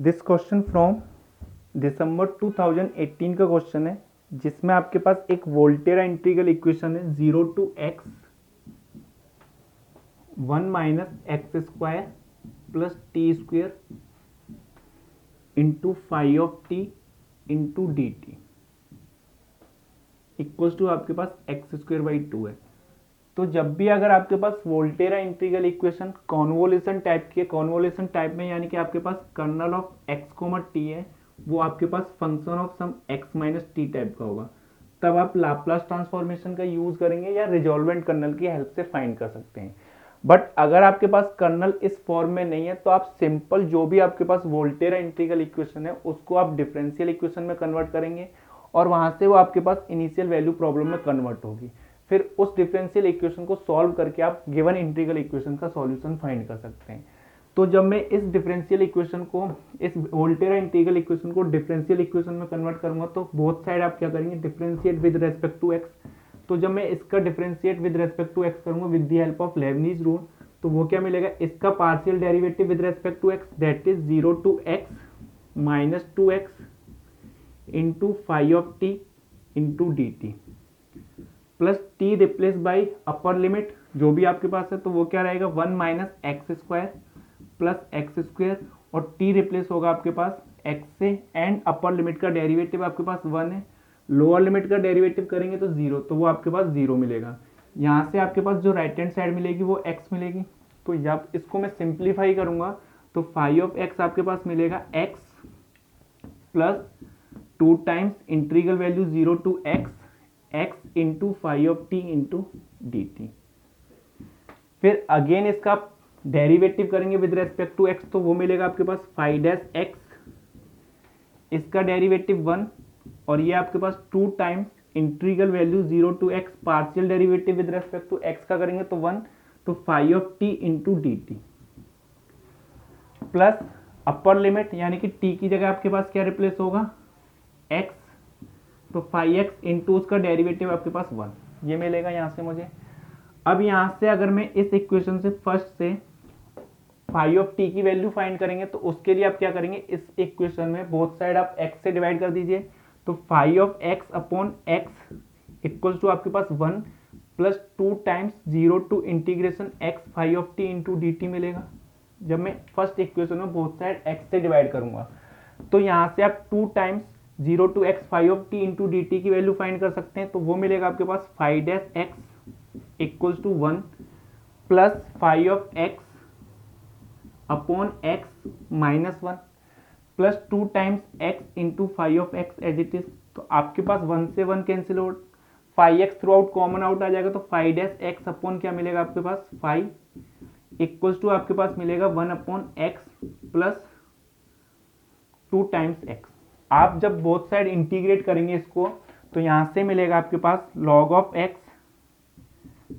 This question from December 2018 का question है, जिसमें आपके पास एक वोल्टेरा इंटीग्रल इक्वेशन है 0 to x 1 minus x square plus t square into five of t into d t equals to आपके पास x square by 2 है। तो जब भी अगर आपके पास Volterra integral equation convolution type की है, कॉन्वोल्यूशन टाइप में यानी कि आपके पास kernel of x comma t है, वो आपके पास function of some x minus t type का होगा, तब आप लाप्लास ट्रांसफॉर्मेशन का यूज करेंगे या रिजॉल्वेंट कर्नल की हेल्प से फाइंड कर सकते हैं। बट अगर आपके पास कर्नल इस फॉर्म में नहीं है तो आप सिंपल जो भी आपके पास वोल्टेरा इंटीग्रल इक्वेशन है उसको आप डिफरेंशियल इक्वेशन में कन्वर्ट करेंगे और वहां से वो आपके पास इनिशियल वैल्यू प्रॉब्लम में कन्वर्ट होगी। फिर उस डिफरेंशियल इक्वेशन को सॉल्व करके आप गिवन इंटीग्रल इक्वेशन का सॉल्यूशन फाइंड कर सकते हैं। तो जब मैं इस डिफरेंशियल इक्वेशन को, इस वोल्टेरा इंटीग्रल इक्वेशन को डिफरेंशियल इक्वेशन में कन्वर्ट करूंगा तो बोथ साइड आप क्या करेंगे, differentiate with respect to x. तो जब मैं इसका differentiate with respect to x करूंगा with the help of Leibniz rule, तो वो क्या मिलेगा, इसका partial derivative with respect to x that is 0 to x minus 2x into five of t into d t plus t replace by upper limit जो भी आपके पास है, तो वो क्या रहेगा 1 minus x square plus x square और T replace होगा आपके पास एक्स से एंड अपर लिमिट का डेरिवेटिव आपके पास 1 है, लोअर लिमिट का डेरिवेटिव करेंगे तो 0, तो वो आपके पास 0 मिलेगा। यहाँ से आपके पास जो राइट हैंड साइड मिलेगी वो x मिलेगी। तो जब इसको मैं सिंप्लीफाई करूंगा तो फाइव ऑफ एक्स आपके पास मिलेगा x plus 2 times integral value 0 to x into five of t into d T. फिर अगेन इसका डेरिवेटिव करेंगे विद रेस्पेक्ट टू x, तो वो मिलेगा आपके पास 5-x, इसका डेरिवेटिव 1 और ये आपके पास 2 times integral value 0 to x partial derivative with respect to x का करेंगे तो 1, तो five of t into d t plus upper limit यानी कि t की जगह आपके पास क्या रिप्लेस होगा x, तो 5x इंटू उसका डेरिवेटिव आपके पास 1, ये मिलेगा यहाँ से मुझे। अब यहाँ से अगर मैं इस इक्वेशन से फर्स्ट से फाइव ऑफ टी की वैल्यू फाइंड करेंगे तो उसके लिए आप क्या करेंगे, इस इक्वेशन में बोथ साइड आप x से डिवाइड कर दीजिए, तो five of x upon x equals to आपके पास 1 plus 2 times 0 to integration x five of t into d t मिलेगा। जब मैं फर्स्ट इक्वेशन में बोथ साइड x से डिवाइड करूंगा तो यहाँ से आप 2 times 0 to x five of t into d t की वैल्यू फाइंड कर सकते हैं, तो वो मिलेगा आपके पास 5-x equals to 1 plus five of x upon x minus 1 plus 2 times x into five of x as it is. तो आपके पास 1 से 1 cancel out, 5x through out common out आ जाएगा, तो 5-x अपॉन क्या मिलेगा आपके पास 5 इक्वल्स टू आपके पास मिलेगा 1 upon x plus 2 times x। आप जब बोथ साइड इंटीग्रेट करेंगे इसको तो यहां से मिलेगा आपके पास log of x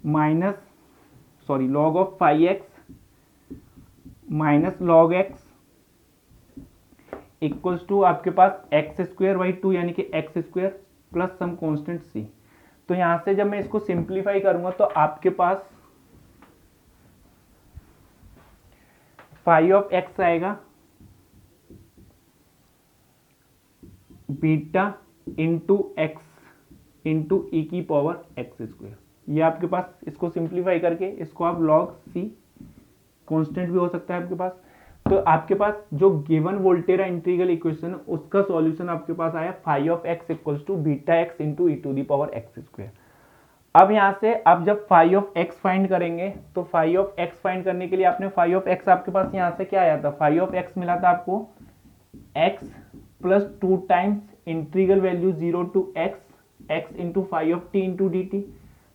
minus log of 5x minus log x equals to आपके पास एक्स स्क्वायर बाई 2 यानी कि x square plus some constant c। तो यहां से जब मैं इसको सिंप्लीफाई करूंगा तो आपके पास 5 ऑफ एक्स आएगा बीटा इंटू एक्स इंटू ई की पावर एक्स स्क्वायर। ये आपके पास इसको सिंप्लीफाई करके इसको आप लॉग सी, कांस्टेंट भी हो सकता है आपके पास। तो आपके पास जो गिवन वोल्टेरा इंटीग्रल इक्वेशन उसका सॉल्यूशन आपके पास आया five of x equals to beta x into e to the power x square. अब यहाँ से आप जब फाइव ऑफ एक्स फाइंड करेंगे तो फाइव ऑफ एक्स फाइंड करने के लिए आपने फाइव ऑफ एक्स आपके पास यहाँ से क्या आया था, फाइव ऑफ एक्स मिला था आपको x plus 2 times integral value 0 to x into five of t into d T.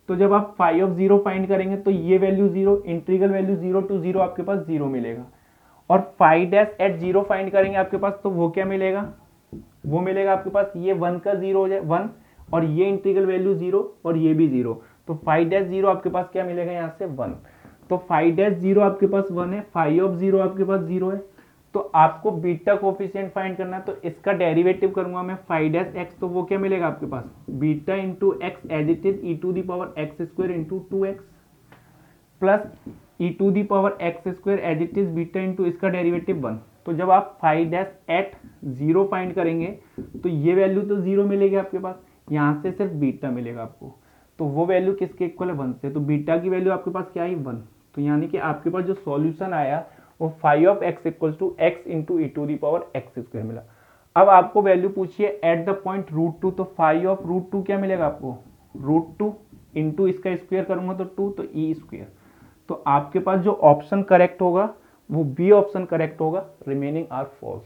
तो जब आप फाइव ऑफ 0 फाइंड करेंगे तो ये वैल्यू 0, इंटीग्रल वैल्यू 0 to 0 आपके पास 0 मिलेगा, और 5-0 फाइंड करेंगे आपके पास तो वो क्या मिलेगा, वो मिलेगा आपके पास ये 1 का 0 हो जाए 1 और ये इंटीग्रल वैल्यू 0 और ये भी 0, तो 5-0 आपके पास क्या मिलेगा यहाँ से 1। तो 5-0 आपके पास 1 है, 5 ऑफ 0 आपके पास 0 है, तो आपको बीटा कोफिशिएंट फाइंड करना है। तो इसका डेरिवेटिव करूंगा मैं 5-x, तो वो क्या मिलेगा आपके पास beta into x as it is e to the power x square into 2x plus e to the power x square as it is beta into इसका डेरिवेटिव 1। तो जब आप फाइव डैश एट 0 फाइंड करेंगे तो ये value तो 0 मिलेगी आपके पास, यहाँ से सिर्फ बीटा मिलेगा आपको। तो वो वैल्यू किसके इक्वल है, 1 से, तो बीटा की वैल्यू आपके पास क्या आई, 1। तो यानी कि आपके पास जो सॉल्यूशन आया वो five of x equal to x into e to the power x square मिला। अब आपको वैल्यू पूछिए एट द पॉइंट √2, तो फाइव ऑफ √2 क्या मिलेगा आपको, √2 इंटू इसका स्क्वायर करूंगा तो 2, तो ई स्क्वायर। तो आपके पास जो ऑप्शन करेक्ट होगा वो बी ऑप्शन करेक्ट होगा, रिमेनिंग आर फॉल्स।